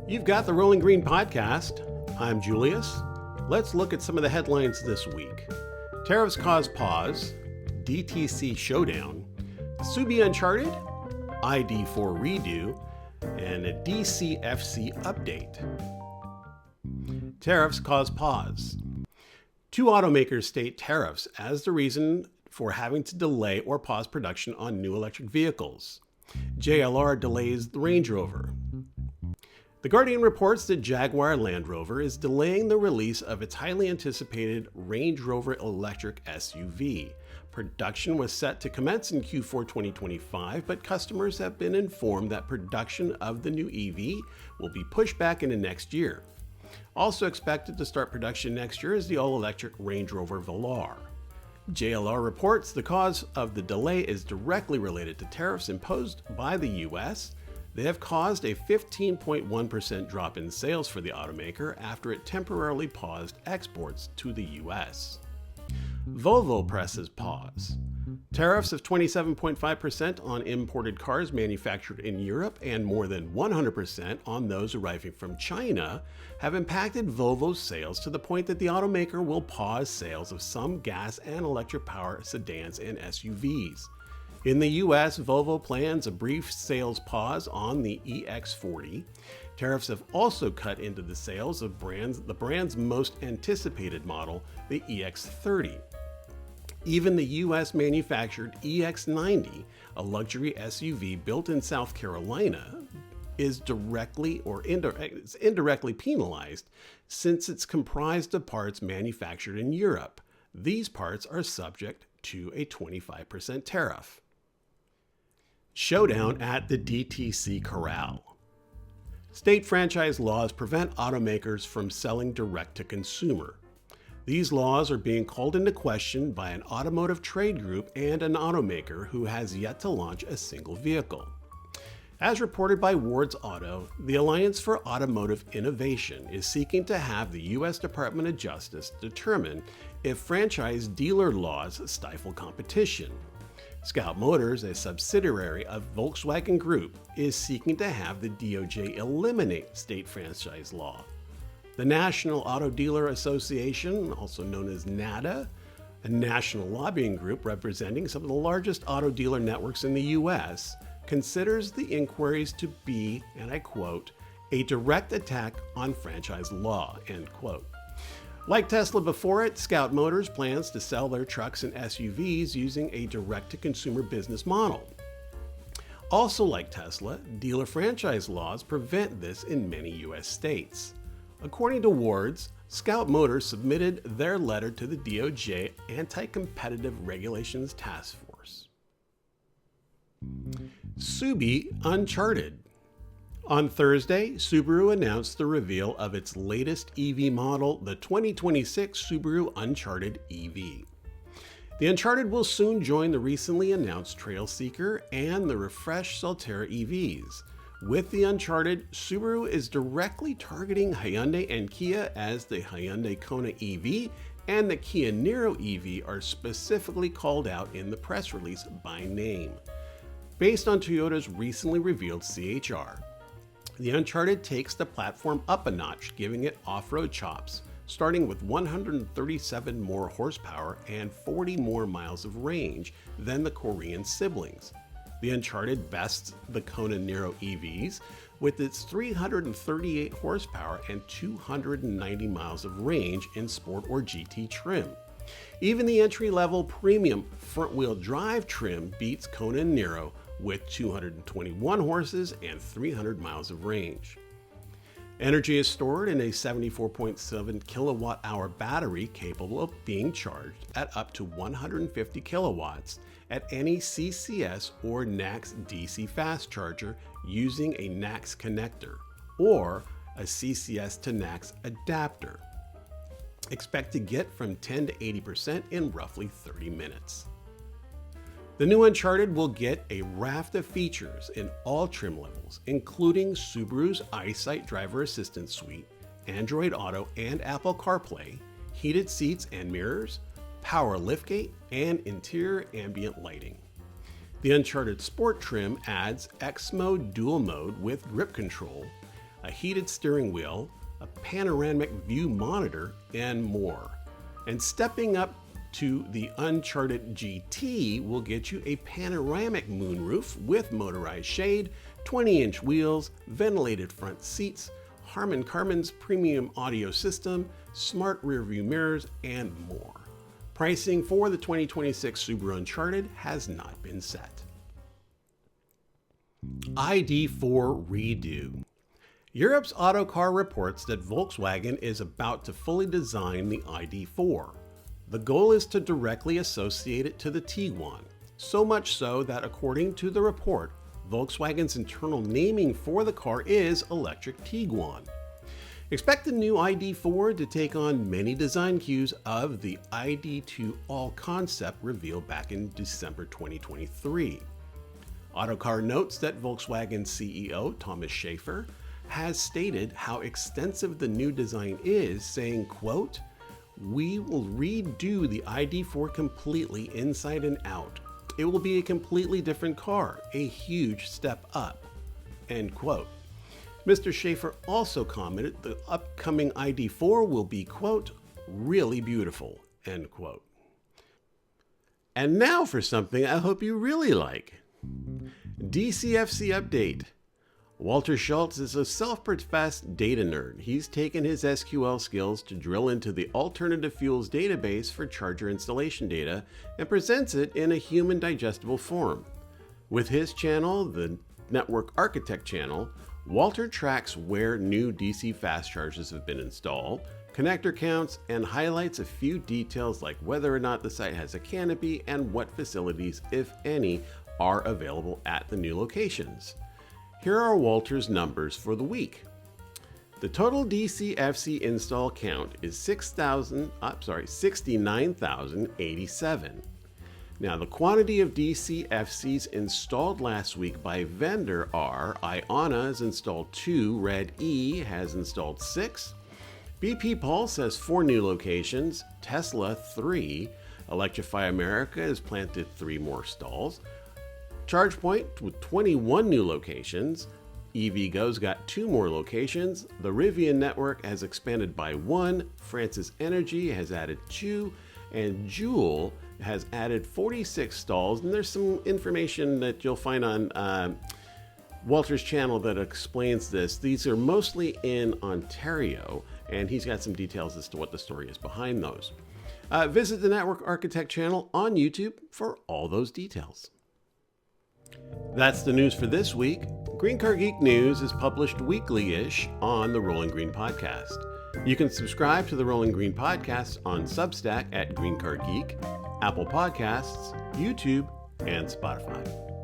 You've got the Rolling Green Podcast. I'm Julius. Let's look at some of the headlines this week. Tariffs cause pause, DTC Showdown, Subie Uncharted, ID.4 Redo, and a DCFC update. Tariffs cause pause. Two automakers state tariffs as the reason for having to delay or pause production on new electric vehicles. JLR delays the Range Rover. The Guardian reports that Jaguar Land Rover is delaying the release of its highly anticipated Range Rover electric SUV. Production was set to commence in Q4 2025, but customers have been informed that production of the new EV will be pushed back into next year. Also expected to start production next year is the all-electric Range Rover Velar. JLR reports the cause of the delay is directly related to tariffs imposed by the U.S. They have caused a 15.1% drop in sales for the automaker after it temporarily paused exports to the U.S. Volvo presses pause. Tariffs of 27.5% on imported cars manufactured in Europe and more than 100% on those arriving from China have impacted Volvo's sales to the point that the automaker will pause sales of some gas and electric power sedans and SUVs. In the US, Volvo plans a brief sales pause on the EX40. Tariffs have also cut into the sales of the brand's most anticipated model, the EX30. Even the US-manufactured EX90, a luxury SUV built in South Carolina, is indirectly penalized since it's comprised of parts manufactured in Europe. These parts are subject to a 25% tariff. Showdown at the DTC Corral. State franchise laws prevent automakers from selling direct to consumer. These laws are being called into question by an automotive trade group and an automaker who has yet to launch a single vehicle. As reported by Ward's Auto, the Alliance for Automotive Innovation is seeking to have the U.S. Department of Justice determine if franchise dealer laws stifle competition. Scout Motors, a subsidiary of Volkswagen Group, is seeking to have the DOJ eliminate state franchise law. The National Auto Dealer Association, also known as NADA, a national lobbying group representing some of the largest auto dealer networks in the U.S., considers the inquiries to be, and I quote, a direct attack on franchise law, end quote. Like Tesla before it, Scout Motors plans to sell their trucks and SUVs using a direct-to-consumer business model. Also like Tesla, dealer franchise laws prevent this in many U.S. states. According to Ward's, Scout Motors submitted their letter to the DOJ Anti-Competitive Regulations Task Force. Subie Uncharted. On Thursday, Subaru announced the reveal of its latest EV model, the 2026 Subaru Uncharted EV. The Uncharted will soon join the recently announced Trailseeker and the refreshed Solterra EVs. With the Uncharted, Subaru is directly targeting Hyundai and Kia, as the Hyundai Kona EV and the Kia Niro EV are specifically called out in the press release by name. Based on Toyota's recently revealed CHR, the Uncharted takes the platform up a notch, giving it off-road chops, starting with 137 more horsepower and 40 more miles of range than the Korean siblings. The Uncharted bests the Kona Niro EVs with its 338 horsepower and 290 miles of range in Sport or GT trim. Even the entry-level premium front-wheel drive trim beats Kona Niro with 221 horses and 300 miles of range. Energy is stored in a 74.7 kilowatt-hour battery capable of being charged at up to 150 kilowatts at any CCS or NACS DC fast charger using a NACS connector or a CCS to NACS adapter. Expect to get from 10 to 80% in roughly 30 minutes. The new Uncharted will get a raft of features in all trim levels, including Subaru's EyeSight driver assistance suite, Android Auto and Apple CarPlay, heated seats and mirrors, power liftgate, and interior ambient lighting. The Uncharted Sport trim adds X-Mode Dual Mode with grip control, a heated steering wheel, a panoramic view monitor, and more. And stepping up to the Uncharted GT will get you a panoramic moonroof with motorized shade, 20-inch wheels, ventilated front seats, Harman Kardon's premium audio system, smart rearview mirrors, and more. Pricing for the 2026 Subaru Uncharted has not been set. ID.4 Redo. Europe's Autocar reports that Volkswagen is about to fully design the ID.4. The goal is to directly associate it to the Tiguan, so much so that according to the report, Volkswagen's internal naming for the car is Electric Tiguan. Expect the new ID.4 to take on many design cues of the ID.2 All concept revealed back in December 2023. Autocar notes that Volkswagen CEO Thomas Schaefer has stated how extensive the new design is, saying, quote, "We will redo the ID.4 completely inside and out. It will be a completely different car, a huge step up," end quote. Mr. Schaefer also commented the upcoming ID.4 will be, quote, "really beautiful," end quote. And now for something I hope you really like. DCFC update. Walter Schultz is a self-professed data nerd. He's taken his SQL skills to drill into the alternative fuels database for charger installation data and presents it in a human digestible form. With his channel, the Network Architect channel, Walter tracks where new DC fast chargers have been installed, connector counts, and highlights a few details like whether or not the site has a canopy and what facilities, if any, are available at the new locations. Here are Walter's numbers for the week. The total DCFC install count is 69,087. Now, the quantity of DCFCs installed last week by vendor are: Iona has installed 2, Red E has installed 6, BP Pulse has 4 new locations, Tesla 3, Electrify America has planted 3 more stalls, ChargePoint with 21 new locations, EVgo's got 2 more locations, the Rivian network has expanded by 1, Francis Energy has added 2, and Joule has added 46 stalls. And there's some information that you'll find on Walter's channel that explains this. These are mostly in Ontario, and he's got some details as to what the story is behind those. Visit the Network Architect channel on YouTube for all those details. That's the news for this week. Green Car Geek News is published weekly-ish on the Rolling Green Podcast. You can subscribe to the Rolling Green Podcast on Substack at Green Car Geek, Apple Podcasts, YouTube, and Spotify.